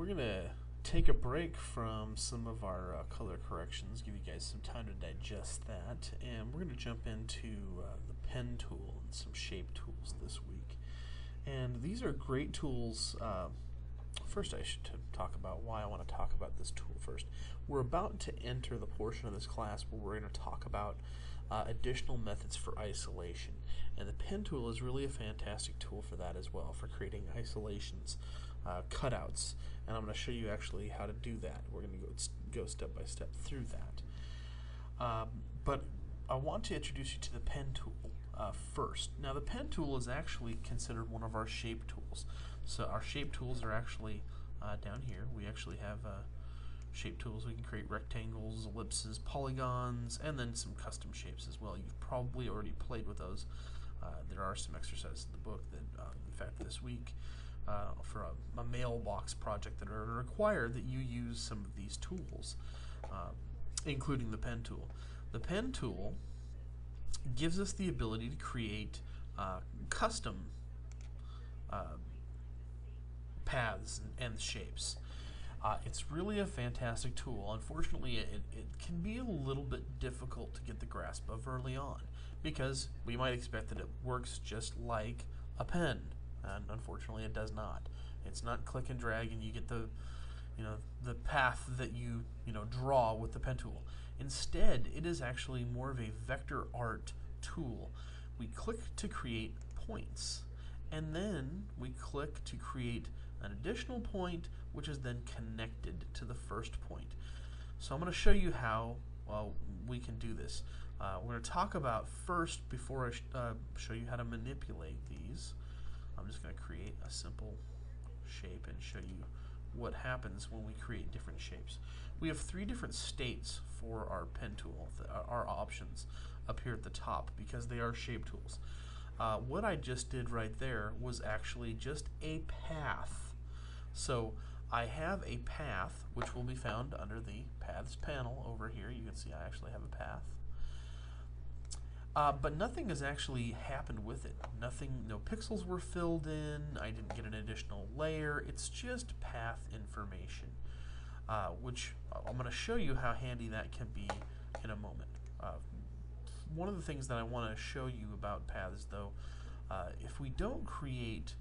we're going to take a break from some of our color corrections, give you guys some time to digest that, and we're going to jump into the pen tool and some shape tools this week. And these are great tools. First, I should talk about why I want to talk about this tool first. We're about to enter the portion of this class where we're going to talk about additional methods for isolation. And the pen tool is really a fantastic tool for that as well, for creating isolations, cutouts. And I'm going to show you actually how to do that. We're going to go step by step through that. But I want to introduce you to the pen tool first. Now the pen tool is actually considered one of our shape tools. So our shape tools are actually down here. We actually have shape tools. We can create rectangles, ellipses, polygons, and then some custom shapes as well. You've probably already played with those. There are some exercises in the book that, in fact, this week for a mailbox project that are required that you use some of these tools, including the pen tool. The pen tool gives us the ability to create custom paths and shapes. It's really a fantastic tool. Unfortunately, it can be a little bit difficult to get the grasp of early on, because we might expect that it works just like a pen, and unfortunately it does not. It's not click and drag and you get the path that you draw with the pen tool. Instead, it is actually more of a vector art tool. We click to create points, and then we click to create an additional point, which is then connected to the first point. So I'm going to show you how we can do this. We're going to talk about first, before I show you how to manipulate these, I'm just going to create a simple shape and show you what happens when we create different shapes. We have 3 different states for our pen tool, our options up here at the top, because they are shape tools. What I just did right there was actually just a path. So I have a path which will be found under the Paths panel over here. You can see I actually have a path. But nothing has actually happened with it. No pixels were filled in. I didn't get an additional layer. It's just path information, which I'm going to show you how handy that can be in a moment. One of the things that I want to show you about paths, though, if we don't create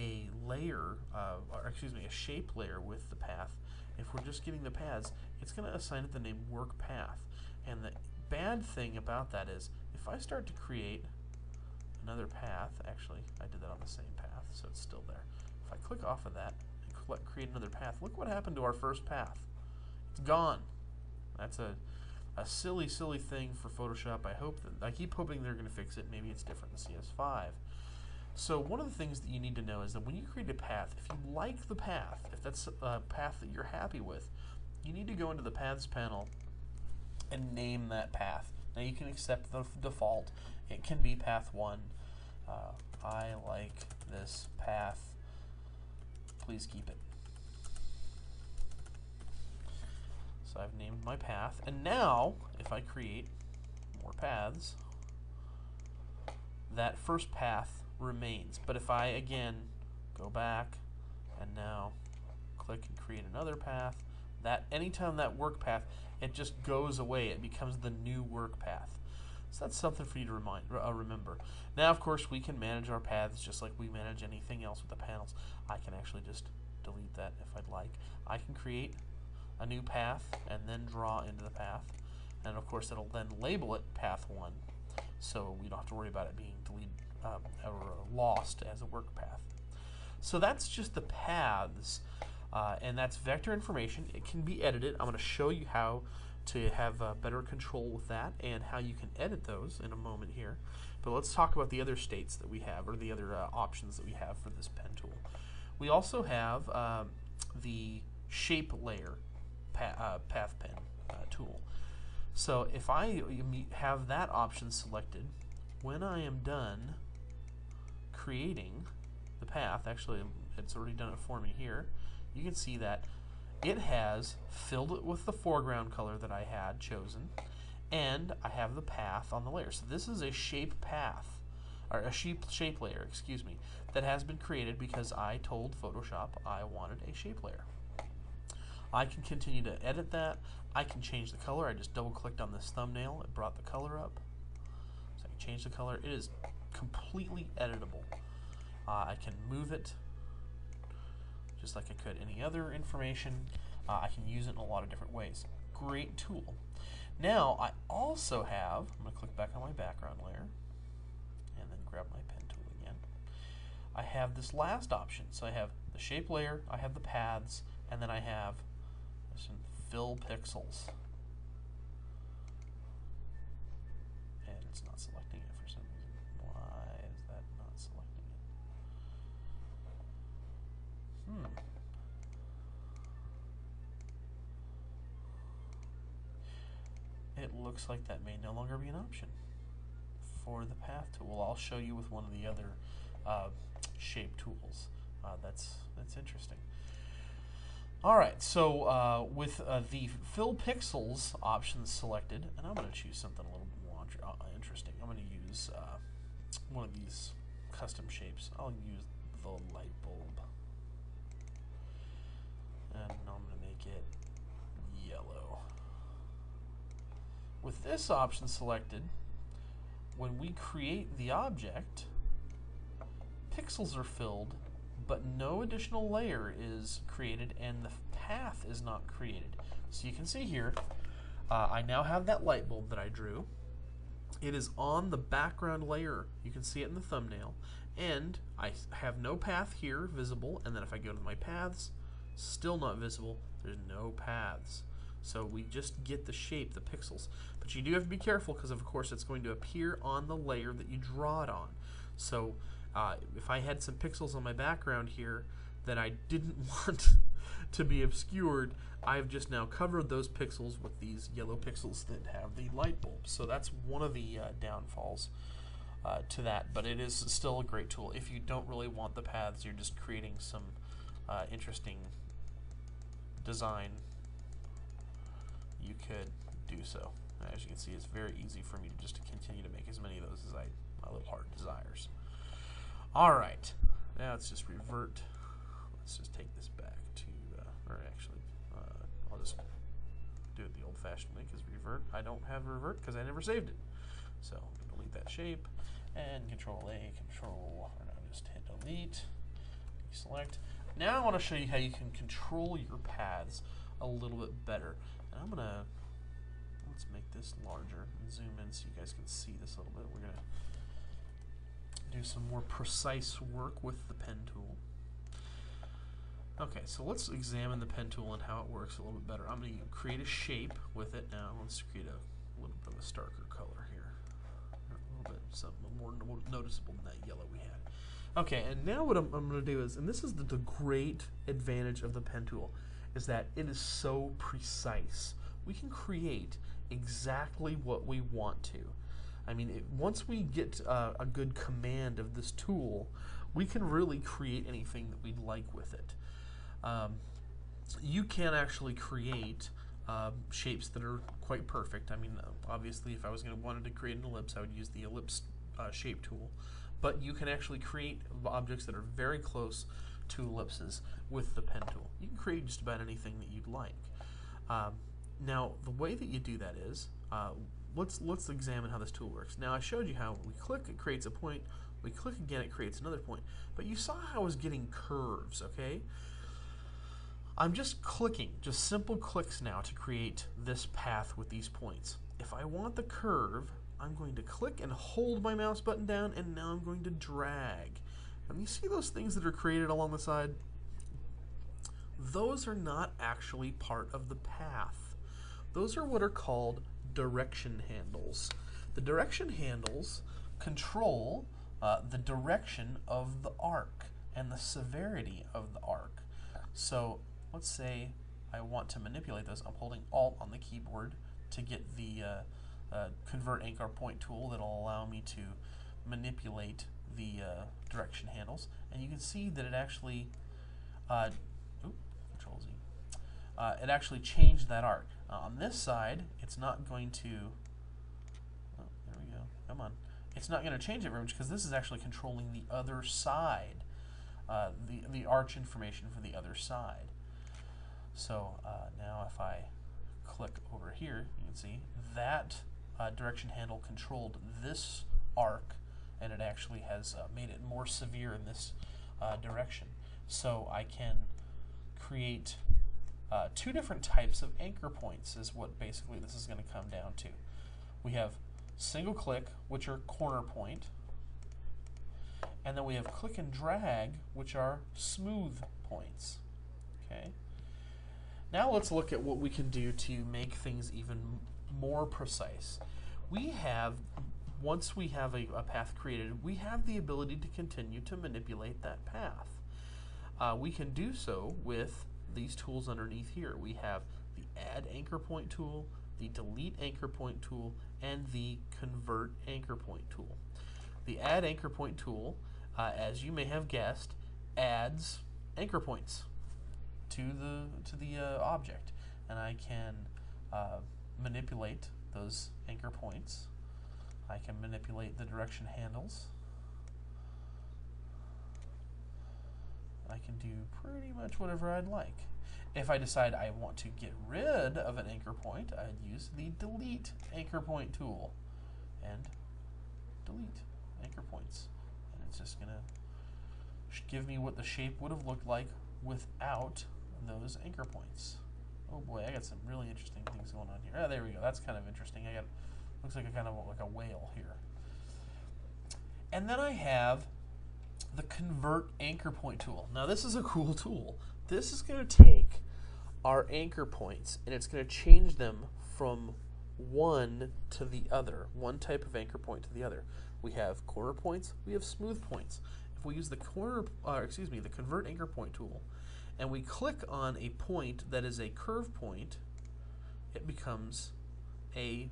a layer, a shape layer with the path, if we're just getting the paths, it's going to assign it the name work path. And the bad thing about that is, if I start to create another path, actually I did that on the same path, so it's still there. If I click off of that and create another path, look what happened to our first path. It's gone. That's a silly thing for Photoshop. I keep hoping they're going to fix it. Maybe it's different in CS5. So one of the things that you need to know is that when you create a path, if you like the path, if that's a path that you're happy with, you need to go into the Paths panel and name that path. Now you can accept the default. It can be path 1. I like this path. Please keep it. So I've named my path, and now if I create more paths, that first path remains. But if I again go back and now click and create another path, that anytime that work path, it just goes away. It becomes the new work path. So that's something for you to remember. Now, of course, we can manage our paths just like we manage anything else with the panels. I can actually just delete that if I'd like. I can create a new path and then draw into the path, and of course it'll then label it path 1, so we don't have to worry about it being deleted or lost as a work path. So that's just the paths, and that's vector information. It can be edited. I'm going to show you how to have better control with that and how you can edit those in a moment here. But let's talk about the other states that we have, or the other options that we have for this pen tool. We also have the shape layer path pen tool. So if I have that option selected, when I am done creating the path, actually it's already done it for me here, you can see that it has filled it with the foreground color that I had chosen, and I have the path on the layer. So this is a shape path, or a shape layer, excuse me, that has been created because I told Photoshop I wanted a shape layer. I can continue to edit that. I can change the color. I just double clicked on this thumbnail. It brought the color up. So I can change the color. It is completely editable. I can move it just like I could any other information. I can use it in a lot of different ways. Great tool. Now I also have, I'm going to click back on my background layer and then grab my pen tool again. I have this last option. So I have the shape layer, I have the paths, and then I have some fill pixels. And it's not selecting it for some reason. Why is that not selecting it? It looks like that may no longer be an option for the path tool. I'll show you with one of the other shape tools. That's interesting. All right, so with the fill pixels options selected, and I'm going to choose something a little bit more interesting. I'm going to use one of these custom shapes. I'll use the light bulb, and I'm going to make it yellow. With this option selected, when we create the object, pixels are filled, but no additional layer is created and the path is not created. So you can see here, I now have that light bulb that I drew. It is on the background layer. You can see it in the thumbnail. And I have no path here visible, and then if I go to my paths, still not visible. There's no paths. So we just get the shape, the pixels. But you do have to be careful because of course it's going to appear on the layer that you draw it on. So if I had some pixels on my background here that I didn't want to be obscured, I've just now covered those pixels with these yellow pixels that have the light bulb. So that's one of the downfalls to that, but it is still a great tool. If you don't really want the paths, you're just creating some interesting design, you could do so. As you can see, it's very easy for me to continue to make as many of those as my little heart desires. Alright, now let's just revert. Let's just take this back to, or actually, I'll just do it the old-fashioned way, because revert, I don't have revert because I never saved it. So, delete that shape, and Control-A, Control, or no, just hit delete, select. Now I want to show you how you can control your paths a little bit better. And I'm going to, let's make this larger and zoom in so you guys can see this a little bit. We're going to do some more precise work with the pen tool. Okay, so let's examine the pen tool and how it works a little bit better. I'm going to create a shape with it now. Let's create a little bit of a starker color here. A little bit something more noticeable than that yellow we had. Okay, and now what I'm going to do is, and this is the great advantage of the pen tool, is that it is so precise. We can create exactly what we want to. I mean, once we get a good command of this tool, we can really create anything that we'd like with it. You can actually create shapes that are quite perfect. I mean, obviously, if I was wanted to create an ellipse, I would use the ellipse shape tool. But you can actually create objects that are very close to ellipses with the pen tool. You can create just about anything that you'd like. Now, the way that you do that is, let's examine how this tool works. Now, I showed you how we click, it creates a point. We click again, it creates another point. But you saw how I was getting curves, okay? I'm just clicking, just simple clicks now to create this path with these points. If I want the curve, I'm going to click and hold my mouse button down, and now I'm going to drag. And you see those things that are created along the side? Those are not actually part of the path. Those are what are called direction handles. The direction handles control the direction of the arc and the severity of the arc. So let's say I want to manipulate this. I'm holding Alt on the keyboard to get the convert anchor point tool that will allow me to manipulate the direction handles, and you can see that it actually Control Z. It actually changed that arc. On this side, it's not going to. Oh, there we go. Come on. It's not going to change it very much because this is actually controlling the other side, the arch information for the other side. So now if I click over here, you can see that direction handle controlled this arc, and it actually has made it more severe in this direction. So I can create two different types of anchor points is what basically this is going to come down to. We have single click, which are corner point, and then we have click and drag, which are smooth points. Okay. Now let's look at what we can do to make things even more precise. We have, once we have a path created, we have the ability to continue to manipulate that path. We can do so with these tools underneath here. We have the Add Anchor Point tool, the Delete Anchor Point tool, and the Convert Anchor Point tool. The Add Anchor Point tool, as you may have guessed, adds anchor points to the object, and I can manipulate those anchor points. I can manipulate the direction handles. I can do pretty much whatever I'd like. If I decide I want to get rid of an anchor point, I'd use the Delete Anchor Point tool and delete anchor points. And it's just going to give me what the shape would have looked like without those anchor points. Oh boy, I got some really interesting things going on here. Ah, there we go. That's kind of interesting. I got, looks like a kind of like a whale here. And then I have the Convert Anchor Point tool. Now this is a cool tool. This is going to take our anchor points and it's going to change them from one to the other, one type of anchor point to the other. We have corner points, we have smooth points. If we use the the Convert Anchor Point tool, and we click on a point that is a curve point, it becomes a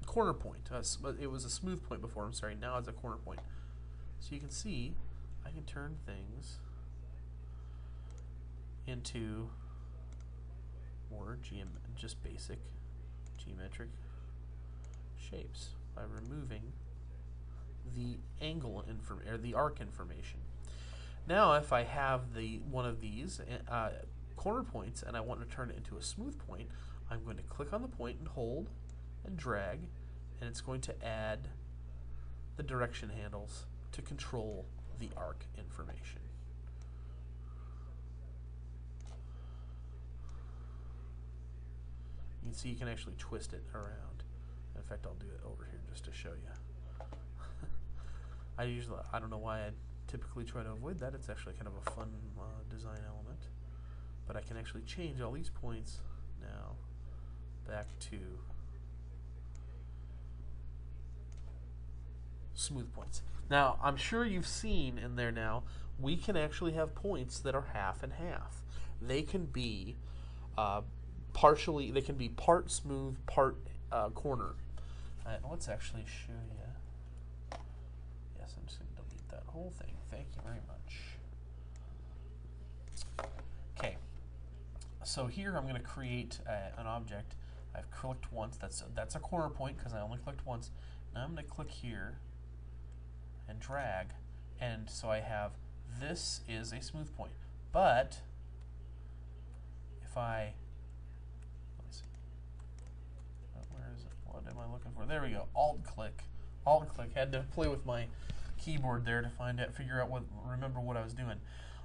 corner point. It was a smooth point before, I'm sorry, now it's a corner point. So you can see I can turn things into more just basic geometric shapes by removing the angle or the arc information. Now if I have one of these corner points and I want to turn it into a smooth point, I'm going to click on the point and hold and drag, and it's going to add the direction handles to control the arc information. You can see you can actually twist it around. In fact, I'll do it over here just to show you. I don't know why I typically try to avoid that. It's actually kind of a fun design element. But I can actually change all these points now back to smooth points. Now, I'm sure you've seen in there now, we can actually have points that are half and half. They can be they can be part smooth, part corner. And let's actually show you. Yes, I'm just going to delete that whole thing. Thank you very much. Okay, so here I'm going to create an object. I've clicked once. That's a corner point because I only clicked once. Now I'm going to click here and drag, and so I have this is a smooth point. But if I where is it? What am I looking for? There we go. Alt click. Had to play with my keyboard there to remember what I was doing.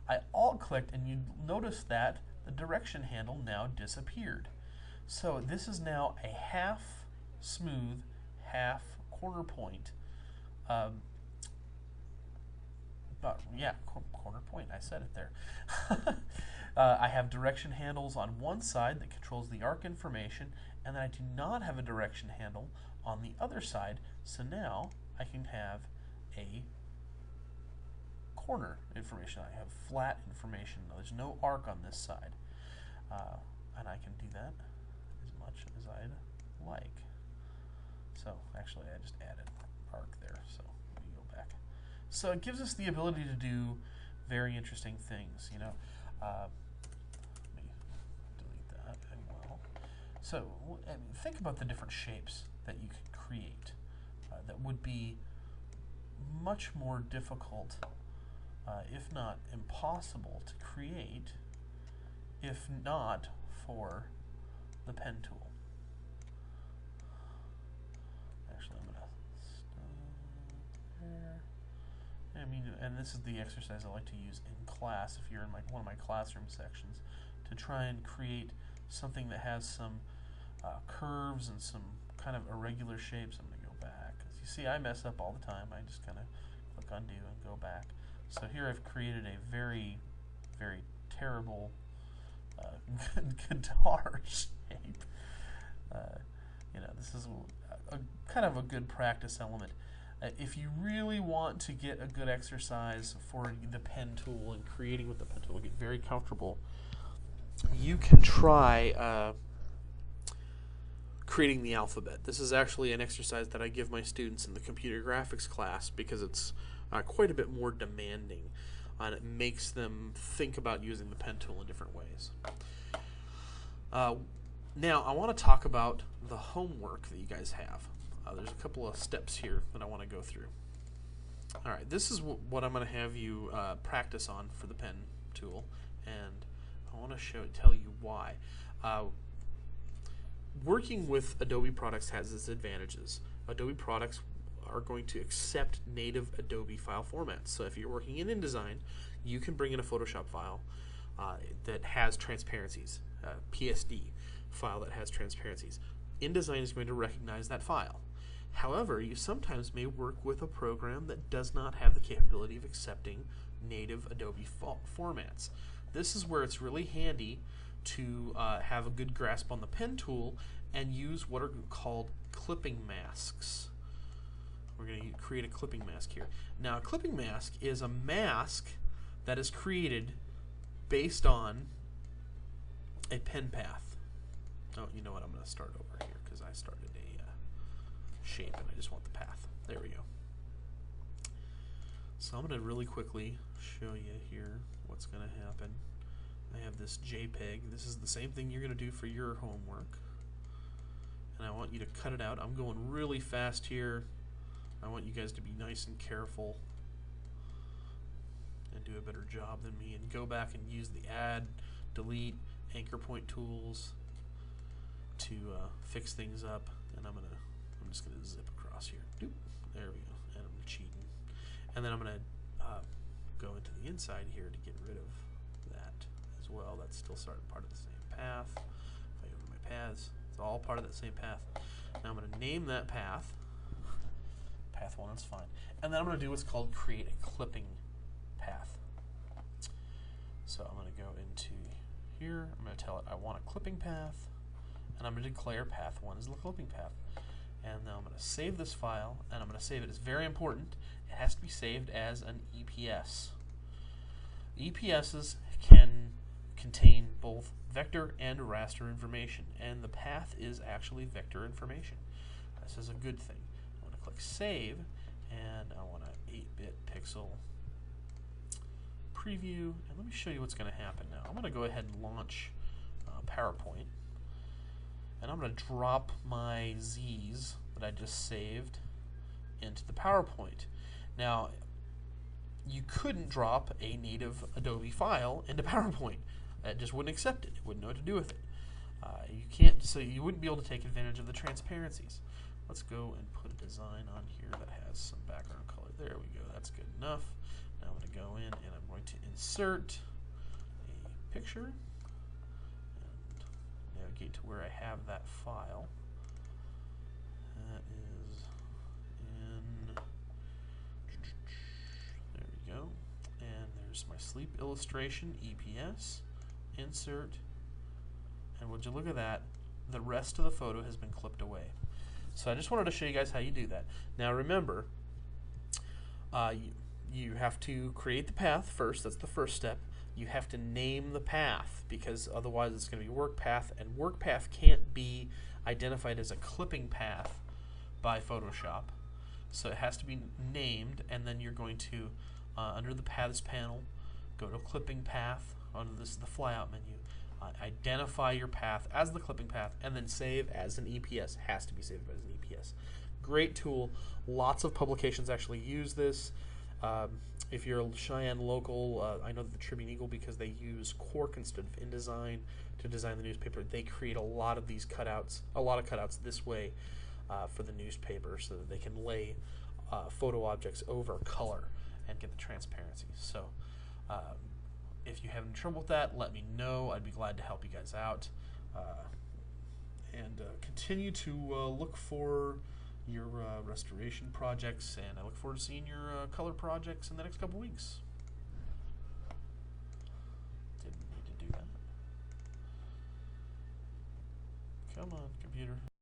I alt clicked, and you notice that the direction handle now disappeared. So this is now a half smooth, half corner point. Corner point. I said it there. I have direction handles on one side that controls the arc information, and then I do not have a direction handle on the other side. So now I can have a corner information. I have flat information. There's no arc on this side, and I can do that as much as I'd like. So actually, I just added arc there. So let me go back. So it gives us the ability to do very interesting things, you know. Let me delete that as well. So think about the different shapes that you could create that would be much more difficult if not impossible to create, if not for the pen tool. Actually, I'm going to stop there. I mean, and this is the exercise I like to use in class if you're in one of my classroom sections, to try and create something that has some curves and some kind of irregular shapes. I'm going to go back. As you see, I mess up all the time. I just kind of click undo and go back. So here I've created a very, very terrible guitar shape. You know, this is kind of a good practice element. If you really want to get a good exercise for the pen tool and creating with the pen tool, get very comfortable, you can try creating the alphabet. This is actually an exercise that I give my students in the computer graphics class because it's quite a bit more demanding, and it makes them think about using the pen tool in different ways. Now I want to talk about the homework that you guys have. There's a couple of steps here that I want to go through. Alright, this is what I'm going to have you practice on for the pen tool, and I want to tell you why. Working with Adobe products has its advantages. Adobe products are going to accept native Adobe file formats. So if you're working in InDesign, you can bring in a Photoshop file that has transparencies, PSD file that has transparencies. InDesign is going to recognize that file. However, you sometimes may work with a program that does not have the capability of accepting native Adobe formats. This is where it's really handy to have a good grasp on the pen tool and use what are called clipping masks. We're going to create a clipping mask here. Now, a clipping mask is a mask that is created based on a pen path. Oh, you know what? I'm going to start over here because I started a shape and I just want the path. There we go. So I'm going to really quickly show you here what's going to happen. I have this JPEG. This is the same thing you're going to do for your homework. And I want you to cut it out. I'm going really fast here. I want you guys to be nice and careful and do a better job than me, and go back and use the add, delete, anchor point tools to fix things up. And I'm just gonna zip across here. Doop. There we go. And I'm cheating. And then I'm gonna go into the inside here to get rid of that as well. That's still part of the same path. If I go to my paths, it's all part of that same path. Now I'm gonna name that path. Path 1 is fine. And then I'm gonna do what's called create a clipping path. So I'm gonna go into here. I'm gonna tell it I want a clipping path, and I'm gonna declare path 1 is the clipping path. And now I'm going to save this file, and I'm going to save it. It's very important. It has to be saved as an EPS. EPSs can contain both vector and raster information, and the path is actually vector information. This is a good thing. I'm going to click Save, and I want an 8-bit pixel preview. And let me show you what's going to happen now. I'm going to go ahead and launch PowerPoint. And I'm going to drop my Z's that I just saved into the PowerPoint. Now, you couldn't drop a native Adobe file into PowerPoint. It just wouldn't accept it. It wouldn't know what to do with it. You can't, so you wouldn't be able to take advantage of the transparencies. Let's go and put a design on here that has some background color. There we go. That's good enough. Now I'm going to go in and I'm going to insert a picture. Navigate to where I have that file. That is in, there we go, and there's my sleep illustration, EPS, insert, and would you look at that, the rest of the photo has been clipped away. So I just wanted to show you guys how you do that. Now remember, you have to create the path first. That's the first step. You have to name the path, because otherwise it's going to be work path, and work path can't be identified as a clipping path by Photoshop. So it has to be named, and then you're going to, under the paths panel, go to clipping path. Under this is the flyout menu. Identify your path as the clipping path, and then save as an EPS. Has to be saved as an EPS. Great tool. Lots of publications actually use this. If you're a Cheyenne local, I know that the Tribune Eagle, because they use Quark instead of InDesign to design the newspaper, they create a lot of these cutouts, this way for the newspaper, so that they can lay photo objects over color and get the transparency. So if you have any trouble with that, let me know. I'd be glad to help you guys out. And continue to look for your restoration projects, and I look forward to seeing your color projects in the next couple weeks. Didn't need to do that. Come on, computer.